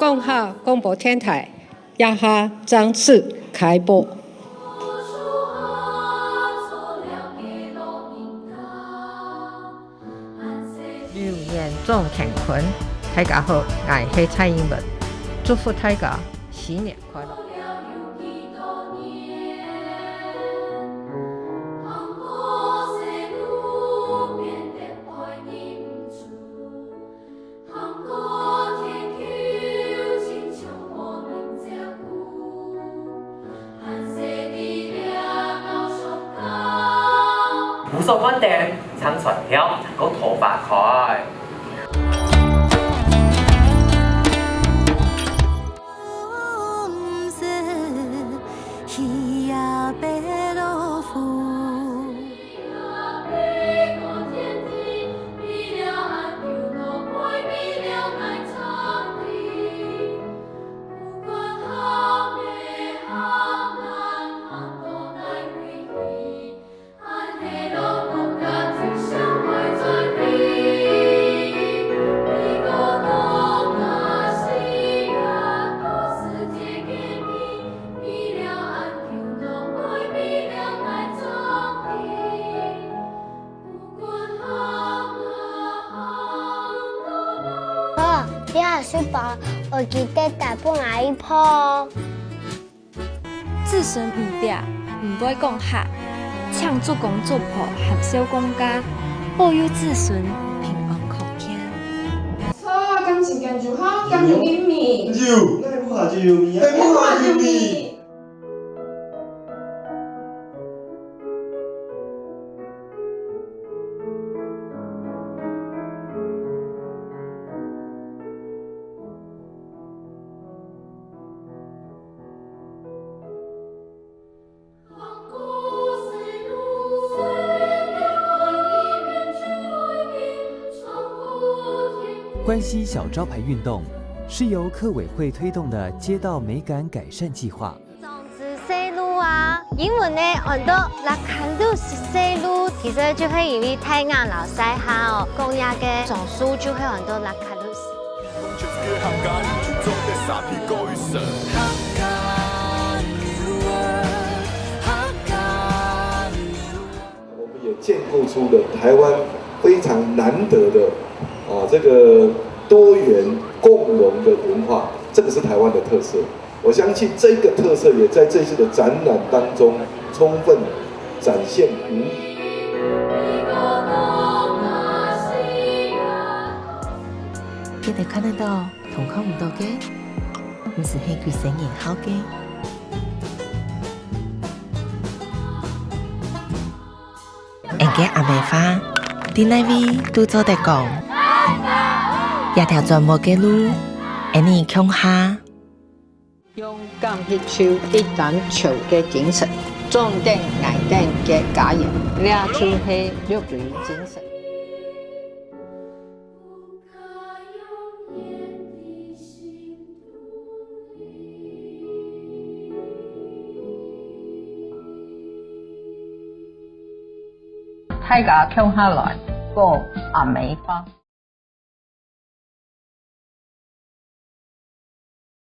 共号广播电台亚哈正式开播。留言总乾坤，大家好，我是蔡英文，祝福大家新年快乐。无所关定，撐船條，個頭發開。你下书包，我记得带本阿姨破。子孙唔嗲，唔该讲客，抢做公做婆，含小公家，保佑子孙平安康健。錯，今次跟住好，跟住啲面。要，你唔好下住要面啊！你唔好下住面。关西小招牌运动是由客委会推动的街道美感改善计划。种子西路啊，英文呢很多拉卡路是西路，其实就会因为太阳老晒下哦，公鸭嘅种树就会很多拉卡路。我们也建构出了台湾非常难得的这个多元共融的文化，这个是台湾的特色。我相信这个特色也在这次的展览当中充分展现无疑。你哋看得到同康唔到嘅，唔是係佢成年好嘅。而家阿妹花，啲那位都做得講，一條全部嘅路，而你強下。勇敢去求一旦求嘅精神，重點愛定嘅家人，倆就係綠隊精神。大家強下來，過阿美花。